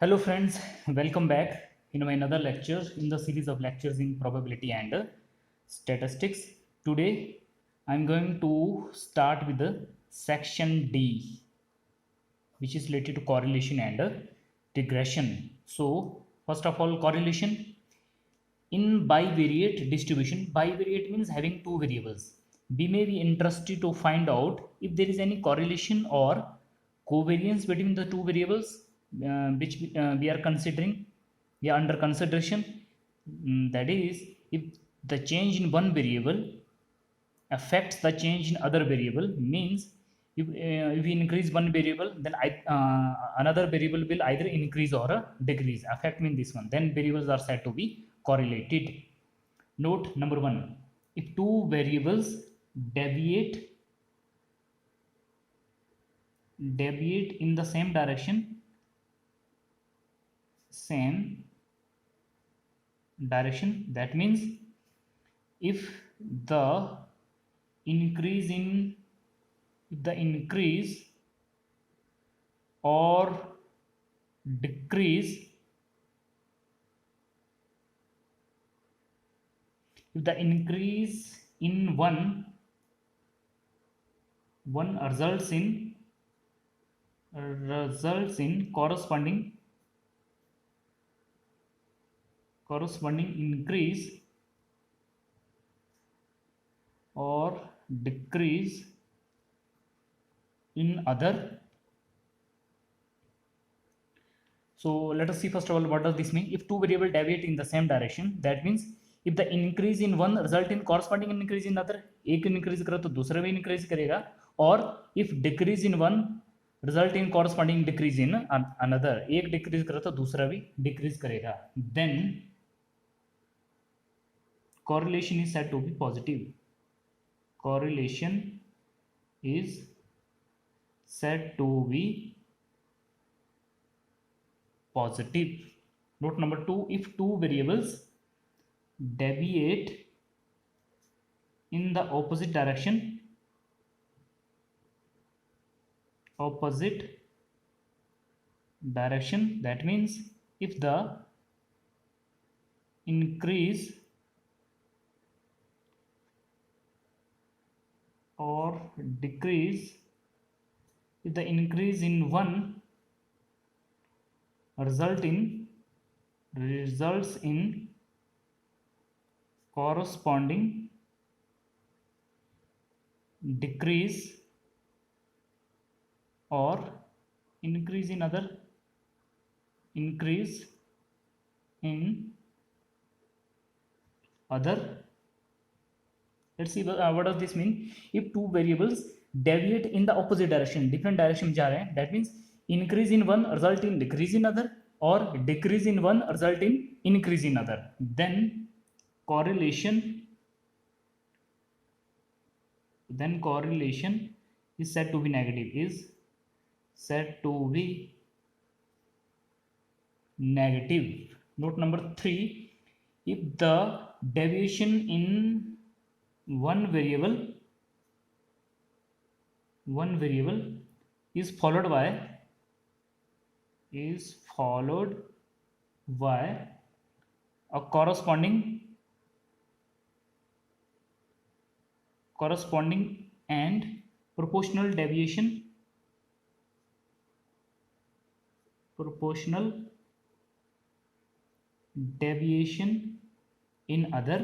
Hello friends, welcome back in my another lecture in the series of lectures in probability and statistics. Today I am going to start with the section D, which is related to correlation and regression. So first of all, correlation in bivariate distribution. Bivariate means having two variables. We may be interested to find out if there is any correlation or covariance between the two variables which we are considering, we are under consideration. That is, if the change in one variable affects the change in other variable, means if we increase one variable, then another variable will either increase or decrease. Affect means this one. Then variables are said to be correlated. Note number one: if two variables deviate in the same direction, that means if the increase in or decrease, if the increase in one results in corresponding increase or decrease in other. So let us see first of all what does this mean. If two variables deviate in the same direction, that means if the increase in one result in corresponding increase in other, एक increase करा तो दूसरा भी increase करेगा, और if decrease in one result in corresponding decrease in another, एक decrease करा तो दूसरा भी decrease करेगा, then correlation is said to be positive. Correlation is said to be positive. Note number two: if two variables deviate in the opposite direction, that means if the increase or decrease, if the increase in one results in corresponding decrease or increase in other, let's see what does this mean. If two variables deviate in the opposite direction, different direction में जा रहे हैं, that means increase in one result in decrease in other, or decrease in one result in increase in other, then correlation is said to be negative. Note number three: if the deviation in one variable is followed by a corresponding and proportional deviation in other,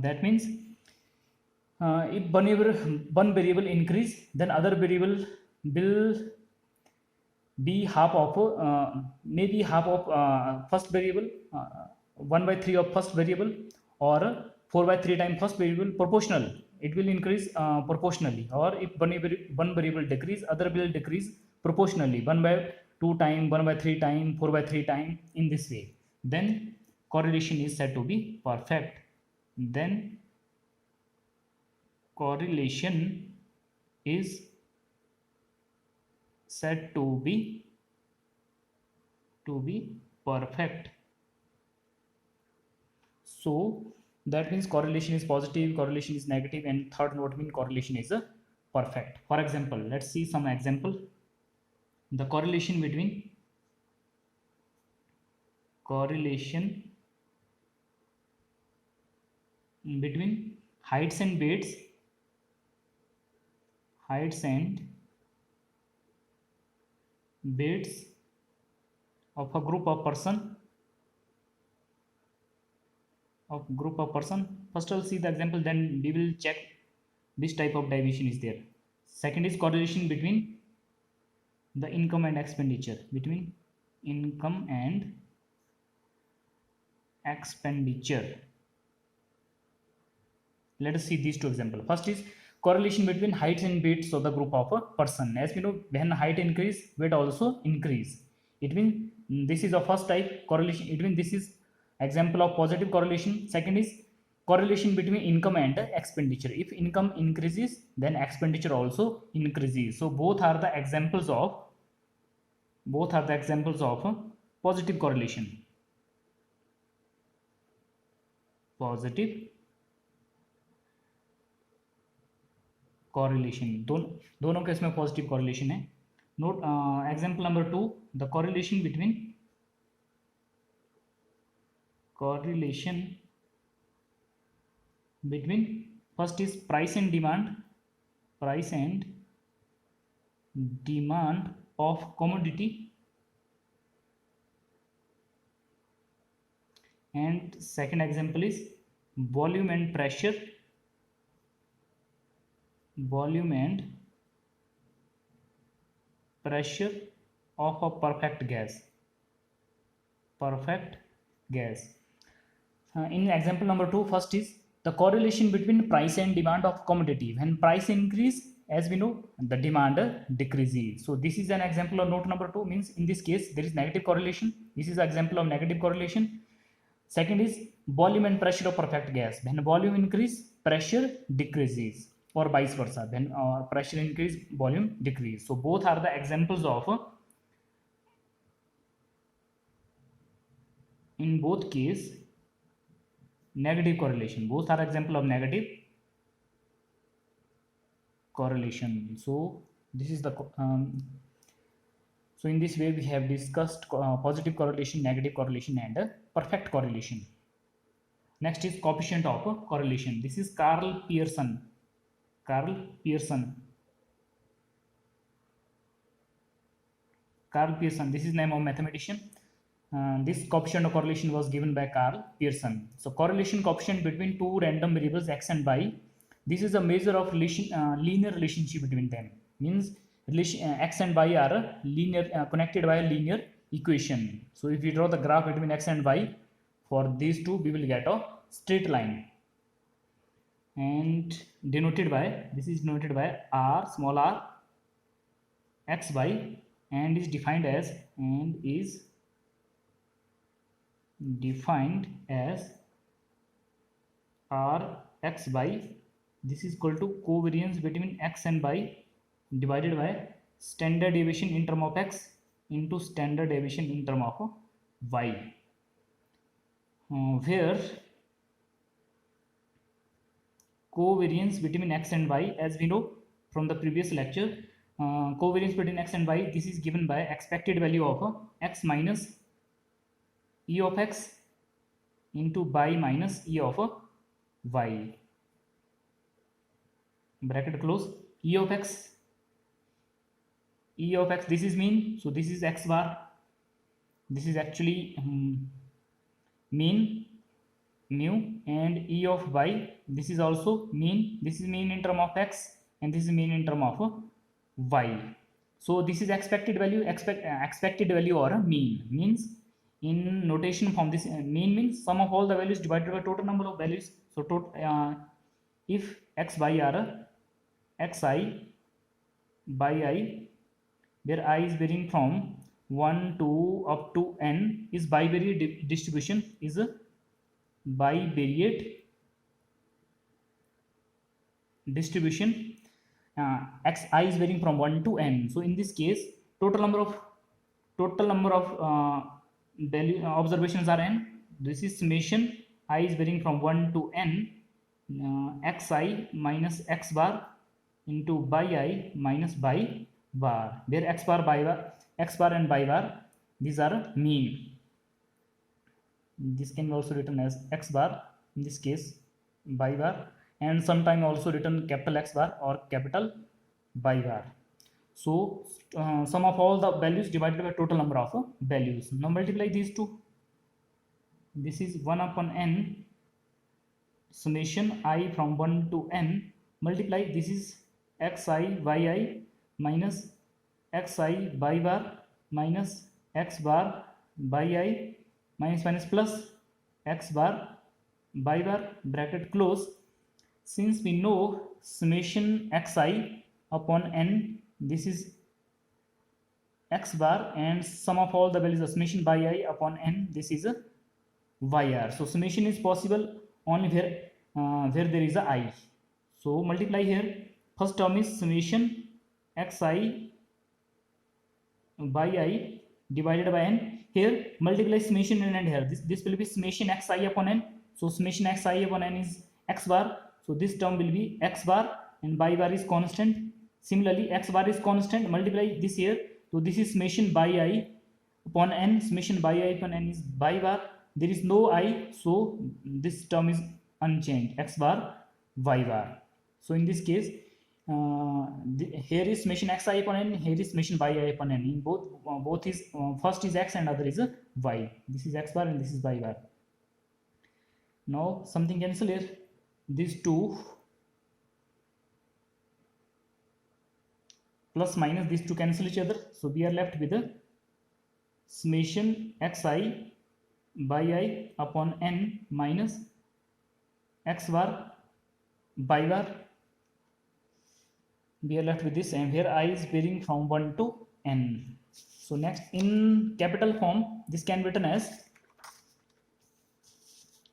that means if one variable increase, then other variable will be half of maybe half of first variable, 1/3 of first variable, or 4/3 times first variable, proportional. It will increase proportionally. Or if one variable decrease, other will decrease proportionally, 1/2 time, 1/3 time, 4/3 time, in this way. Then correlation is said to be perfect. Then correlation is said to be perfect. So that means correlation is positive, correlation is negative, and third note means correlation is perfect. For example, let's see some example. the correlation between heights and weights of a group of person. First I'll see the example, then we will check which type of deviation is there. Second is correlation between the income and expenditure, Let us see these two examples. First is correlation between heights and weights of the group of a person. As we know, when height increase, weight also increase. It means this is the first type correlation. It means this is example of positive correlation. Second is correlation between income and expenditure. If income increases, then expenditure also increases. So both are the examples of positive correlation. दोनों case में positive correlation है. Note example number 2, the correlation between first is price and demand of commodity, and second example is volume and pressure of a perfect gas. In example number 2, first is the correlation between price and demand of commodity. When price increase, as we know, the demand decreases. So this is an example of note number 2, means in this case there is negative correlation. This is an example of negative correlation. Second is volume and pressure of perfect gas. When volume increase, pressure decreases, or vice versa. When pressure increase, volume decrease. So both are the examples of in both case negative correlation. Both are example of negative correlation. So this is the so in this way we have discussed positive correlation, negative correlation, and perfect correlation. Next is coefficient of correlation. This is Carl Pearson. This is name of mathematician. This coefficient of correlation was given by Carl Pearson. So correlation coefficient between two random variables x and y. This is a measure of linear relationship between them. Means x and y are linear connected by a linear equation. So if we draw the graph between x and y, for these two we will get a straight line, and this is denoted by r, small r, xy, and is defined as r xy. This is equal to covariance between x and y divided by standard deviation in term of x into standard deviation in term of y, where covariance between x and y, as we know from the previous lecture, covariance between x and y, this is given by expected value of x minus e of x into y minus e of y, bracket close. E of x, this is mean, so this is x bar, this is actually mean mu, and e of y, this is also mean. This is mean in term of x, and this is mean in term of y. So this is expected value. Expected value or mean means, in notation form, this mean means sum of all the values divided by total number of values. So if x y are xi by i, where I is varying from 1 to up to n, is bivariate distribution, is a bivariate distribution. Xi is varying from 1 to n. So in this case, total number of value observations are n. This is summation. I is varying from 1 to n. Xi minus x bar into by I minus by bar, where x bar by bar, x bar and y bar, these are mean. This can be also written as x bar, in this case y bar, and sometime also written capital X bar or capital Y bar. So sum of all the values divided by total number of values. Now multiply these two. This is 1 upon n summation I from 1 to n, multiply this is xi yi minus xi y bar minus x bar yi minus plus x bar y bar bracket close. Since we know summation xi upon n, this is x bar, and sum of all the values of summation yi upon n, this is a yr. So summation is possible only where there is a I. So multiply here. First term is summation xi yi divided by n. Here multiply summation n and here. This will be summation xi upon n. So summation xi upon n is x bar. So this term will be x bar and y bar is constant. Similarly, x bar is constant. Multiply this here. So this is summation yi upon n. Summation yi upon n is y bar. There is no I, so this term is unchanged, x bar y bar. So in this case, here is summation xi upon n, here is summation yi upon n. In both is first is x and other is y. This is x bar and this is y bar. Now something cancel here. These two plus minus, these two cancel each other. So we are left with the summation xi yi upon n minus x bar y bar. We are left with this, and here I is varying from 1 to n. So next, in capital form, this can be written as,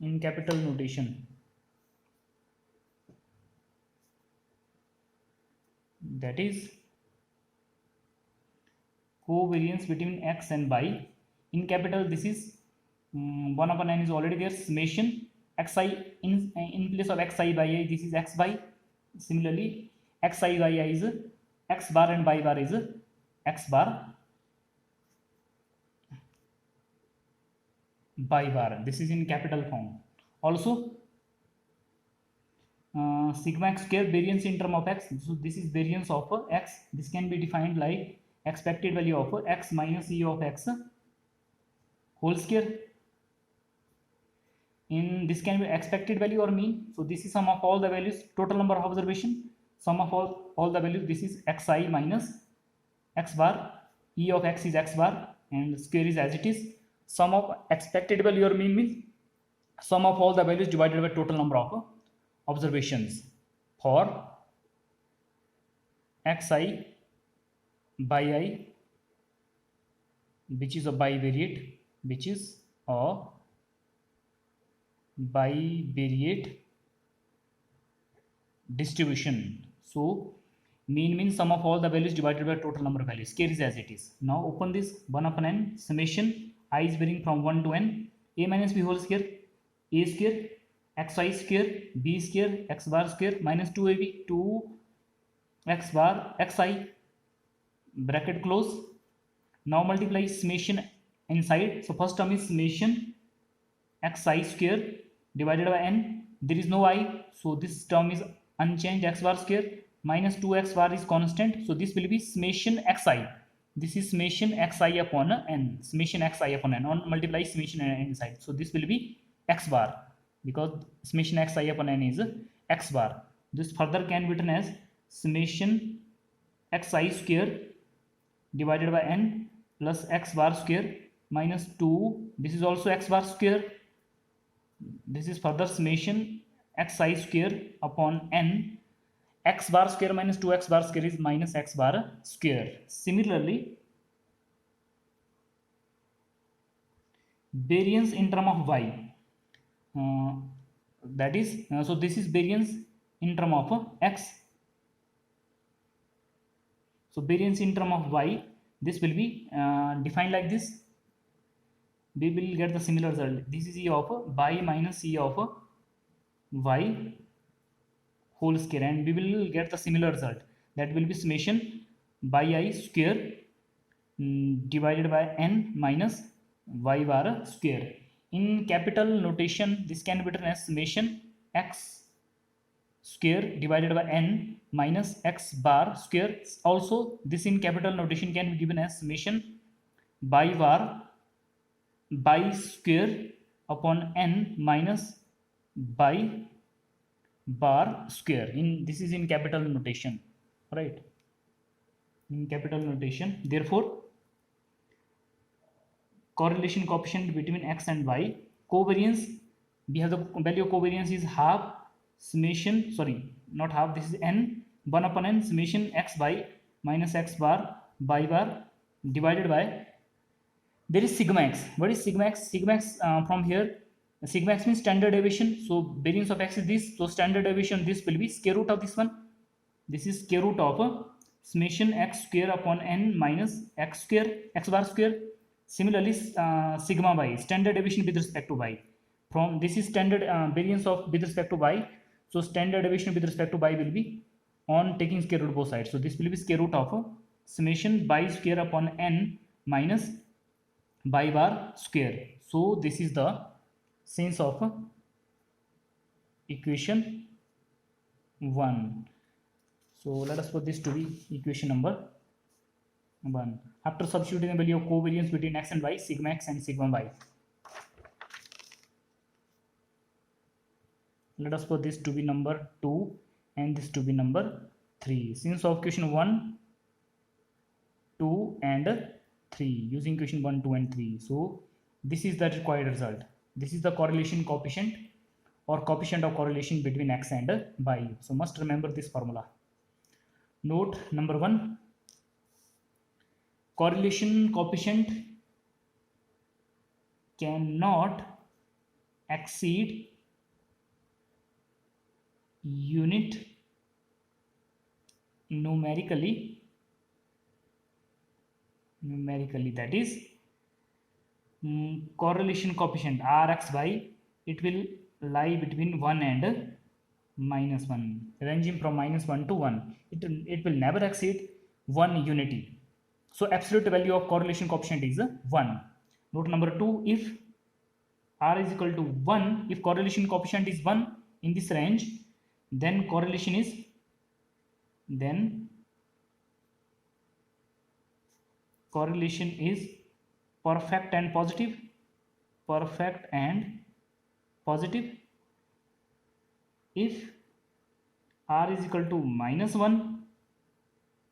in capital notation, that is covariance between x and y. In capital, this is 1 upon n is already there. Summation xi in place of xi by I, this is x by. Similarly, xi by I is x bar and y bar is x bar y bar. This is in capital form. Also, sigma x square variance in term of x. So this is variance of x. This can be defined like expected value of x minus e of x whole square. In this can be expected value or mean. So this is sum of all the values, total number of observation, sum of all the values. This is xi minus x bar, e of x is x bar, and square is as it is. Sum of expected value or mean means sum of all the values divided by total number of observations for xi by I, which is a bivariate, which is a bivariate distribution. So mean means sum of all the values divided by total number of values. Square is as it is. Now open this 1 upon n summation I is varying from 1 to n. A minus b whole square, a square, xi square, b square, x bar square minus 2ab, 2 x bar xi bracket close. Now multiply summation inside. So first term is summation xi square divided by n. There is no I, so this term is unchanged, x bar square minus 2x bar is constant. So this will be summation xi. This is summation xi upon n. Summation xi upon n. On multiply summation inside. So this will be x bar, because summation xi upon n is x bar. This further can be written as summation xi square divided by n plus x bar square minus 2. This is also x bar square. This is further summation xi square upon n. X bar square minus 2x bar square is minus x bar square. Similarly, variance in term of y, that is, so this is variance in term of x. So variance in term of y, this will be defined like this. We will get the similar result. This is e of y minus e of y whole square, and we will get the similar result. That will be summation by I square divided by n minus y bar square. In capital notation, this can be written as summation x square divided by n minus x bar square. Also, this in capital notation can be given as summation by square upon n minus by bar square. In this is in capital notation, right? In capital notation, therefore correlation coefficient between x and y, covariance, we have the value of covariance is half summation, sorry, not half, this is n 1 upon n summation x by minus x bar by bar divided by, there is sigma x. What is sigma x? Sigma x from here, sigma x means standard deviation. So variance of x is this, so standard deviation this will be square root of this one. This is square root of summation x square upon n minus x square x bar square. Similarly, sigma y, standard deviation with respect to y. From this is standard variance of with respect to y. So standard deviation with respect to y will be on taking square root both sides. So this will be square root of summation by square upon n minus by bar square. So this is the sense of equation 1. So let us put this to be equation number 1. After substituting the value of covariance between x and y, sigma x and sigma y, let us put this to be number 2 and this to be number 3. Since of equation 1, 2 and 3, using equation 1, 2 and 3, so this is the required result. This is the correlation coefficient or coefficient of correlation between x and y. So must remember this formula. Note number 1, correlation coefficient cannot exceed unit numerically, that is correlation coefficient rxy, it will lie between 1 and minus 1, ranging from minus 1 to 1. It will never exceed 1 unity. So absolute value of correlation coefficient is 1. Note number 2, if r is equal to 1, if correlation coefficient is 1 in this range, then correlation is perfect and positive. If r is equal to minus 1,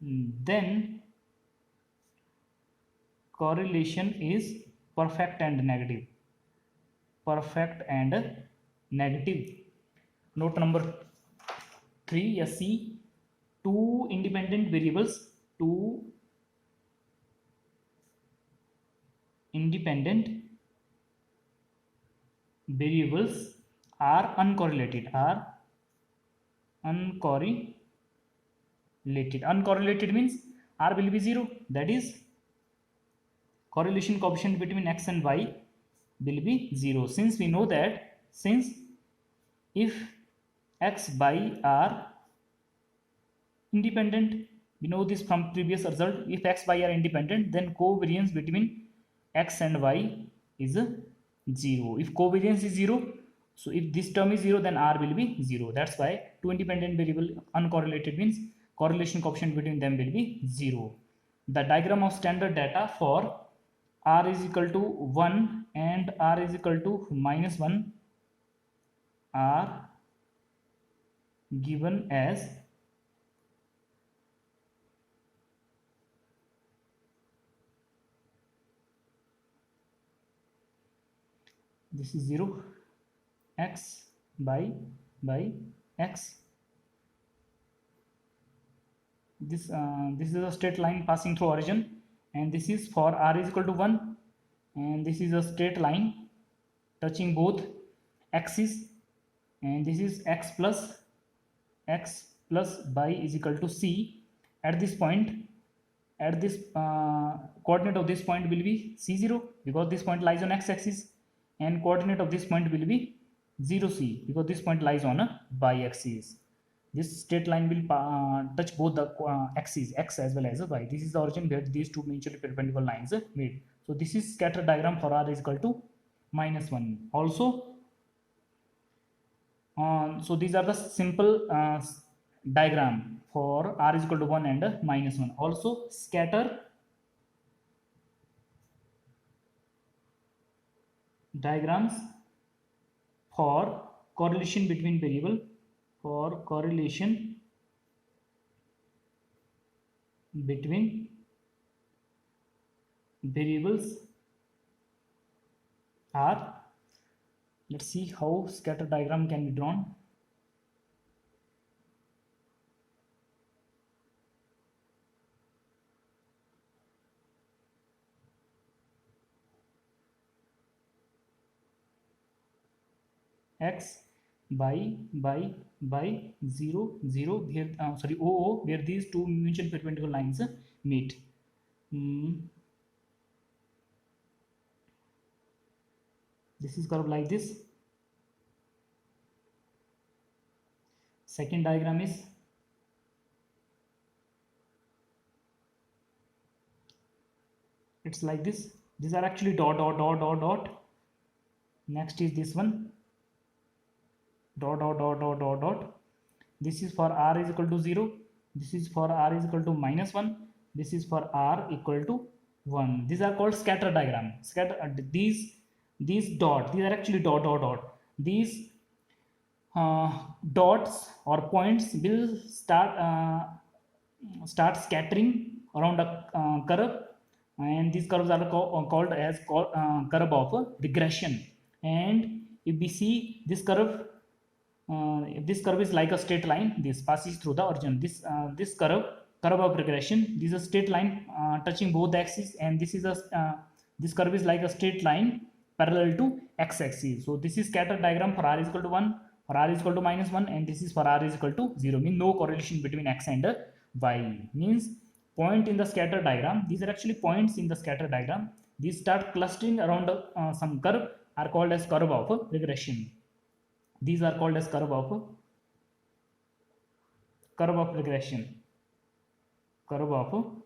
then correlation is perfect and negative. Note number 3, see, two independent variables are uncorrelated. Uncorrelated means r will be 0, that is correlation coefficient between x and y will be 0. Since we know that, if x, y are independent, we know this from previous result, if x, y are independent, then covariance between x and y is 0. If covariance is 0, so if this term is 0, then r will be 0. That's why two independent variable uncorrelated means correlation coefficient between them will be 0. The diagram of standard data for r is equal to 1 and r is equal to minus 1 are given as this is 0, x by x. This is a straight line passing through origin, and this is for r is equal to 1, and this is a straight line touching both axes, and this is x plus y is equal to c. At this point, at this coordinate of this point will be c0 because this point lies on x-axis, and coordinate of this point will be 0c because this point lies on a y-axis. This straight line will touch both the axes, x as well as y. This is the origin where these two mutually perpendicular lines meet. So this is scatter diagram for r is equal to -1. Also, so these are the simple diagram for r is equal to 1 and -1. Also, scatter diagrams for correlation between variable, for correlation between variables are. Let's see how scatter diagram can be drawn. X by 0 0 here, sorry, OO, where these two mutual perpendicular lines meet. This is curved like this. Second diagram is it's like this. These are actually dot dot dot dot dot. Next is this one, dot dot dot dot dot dot. This is for r is equal to 0. This is for r is equal to -1. This is for r equal to 1. These are called scatter diagram. Scatter these dot, these are actually dot dot dot. These dots or points will start scattering around a curve, and these curves are called as curve of regression. And if we see this curve, if this curve is like a straight line, this passes through the origin. This curve of regression, this is a straight line touching both axes, and this is this curve is like a straight line parallel to x-axis. So this is scatter diagram for r is equal to 1, for r is equal to -1, and this is for r is equal to 0. Means no correlation between x and y. Means point in the scatter diagram, these are actually points in the scatter diagram. These start clustering around some curve, are called as curve of regression. These are called as curve of regression. Curve of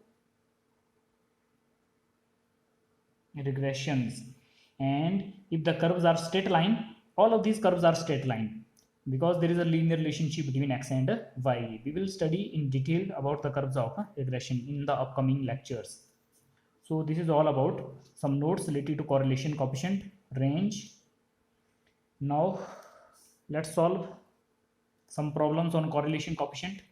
regressions. And if the curves are straight line, all of these curves are straight line, because there is a linear relationship between x and y. We will study in detail about the curves of regression in the upcoming lectures. So this is all about some notes related to correlation coefficient, range. Now let's solve some problems on correlation coefficient.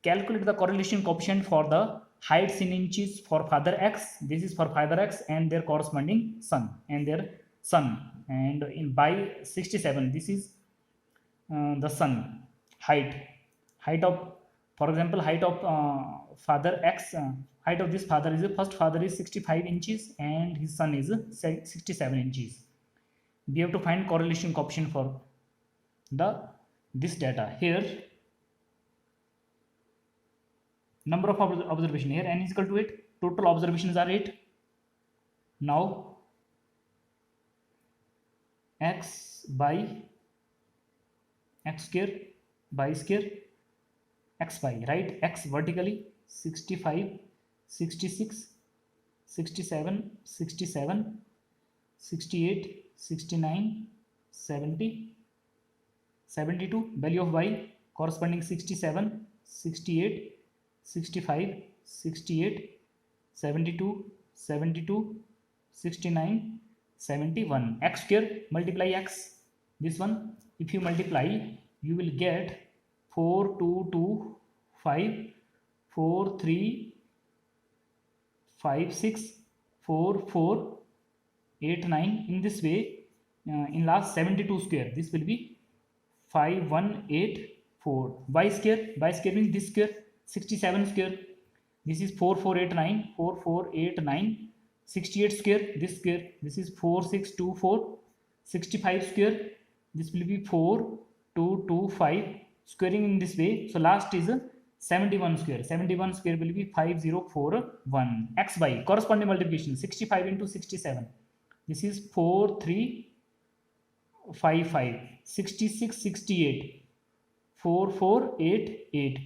Calculate the correlation coefficient for the heights in inches for father x. This is for father x and their corresponding son and their son. And in by 67, this is the son height of, for example, height of father x. Height of this father is, first father is 65 inches and his son is 67 inches. We have to find correlation coefficient for this data. Here number of observation, here n is equal to 8. Total observations are 8. Now x by x square by square x by, right? X vertically 65, 66, 67, 67, 68, 69, 70, 72. Value of y corresponding 67, 68, 65, 68, 72, 72, 69, 71. X square multiply x. This one, if you multiply, you will get 4, 2, 2, 5, 4, 3, 5, 6, 4, 4, 8, 9. In this way, in last 72 square, this will be 5184. Y square means this square, 67 square. This is 4489, 4489. 68 square, this square, this is 4624. 65 square, this will be 4225. Squaring in this way, so last is 71 square. 71 square will be 5041. X by corresponding multiplication, 65 into 67. This is 4355. 66, 68. 4 4 8 8.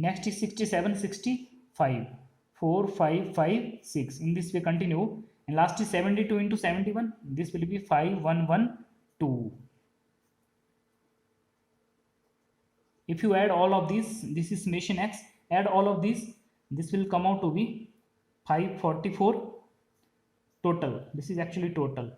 Next is 67 65 4 5 5 6. In this way continue, and last is 72 into 71. This will be 5 1 1 2. If you add all of these, this is summation x, add all of these, this will come out to be 544 total. This is actually total.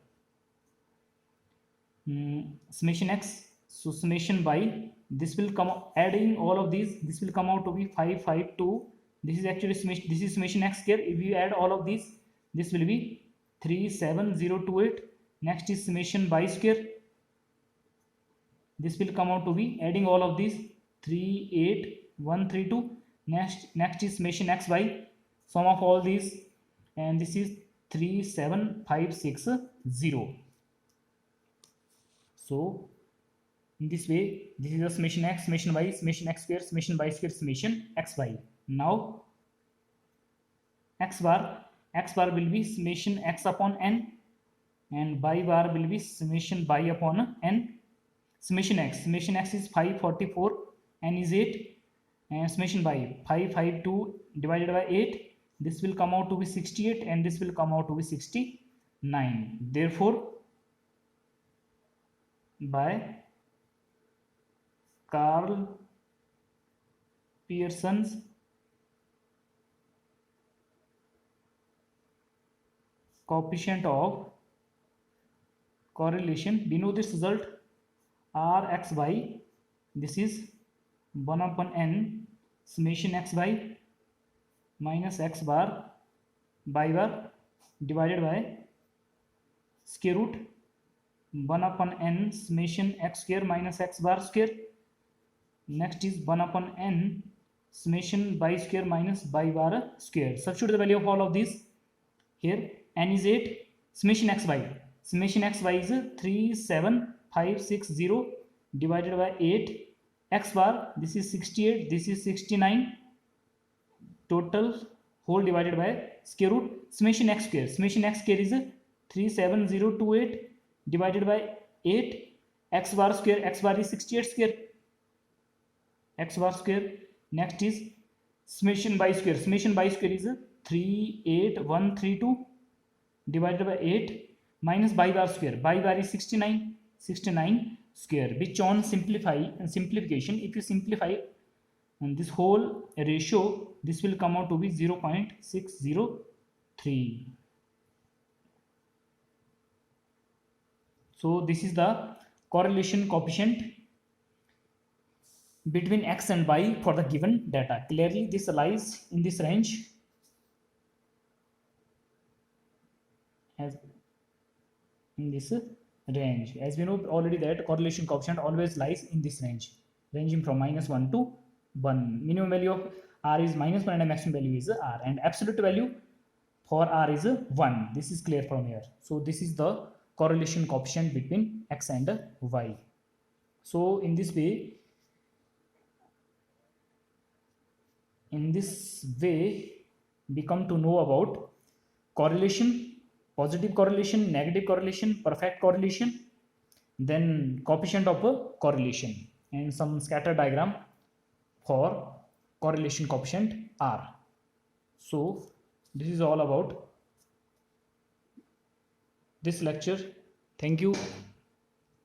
Summation x, so summation by, this will come, adding all of these, this will come out to be 552. This is actually summation, this is summation x square. If you add all of these, this will be 37028. Next is summation by square. This will come out to be, adding all of these, 38132. Next is summation x by, sum of all these, and this is 37560. So in this way, this is the summation x, summation y, summation x square, summation by square, summation xy. Now x bar will be summation x upon n, and by bar will be summation by upon n. Summation x is 544, n is 8, and summation by 552 divided by 8. This will come out to be 68, and this will come out to be 69. Therefore, by Carl Pearson's coefficient of correlation, we know this result, Rxy, this is 1 upon n summation xy minus x bar by bar divided by square root 1 upon n summation x square minus x bar square. Next is 1 upon n summation by square minus by bar square. Substitute the value of all of these. Here n is 8, summation xy is 37560 divided by 8. X bar, this is 68, this is 69, total whole divided by square root summation x square is 37028 divided by 8. X bar is 68 square, x bar square. Next is summation by square is 38132 divided by 8 minus by bar is 69 square, which on simplification, if you simplify and this whole ratio, this will come out to be 0.603. So this is the correlation coefficient between x and y for the given data. Clearly this lies in this range, as in this range. As we know already that correlation coefficient always lies in this range, ranging from -1 to 1. Minimum value of r is -1 and maximum value is r, and absolute value for r is 1. This is clear from here. So this is the correlation coefficient between x and y. So in this way we come to know about correlation, positive correlation, negative correlation, perfect correlation, then coefficient of a correlation, and some scatter diagram for correlation coefficient r. So this is all about this lecture. Thank you.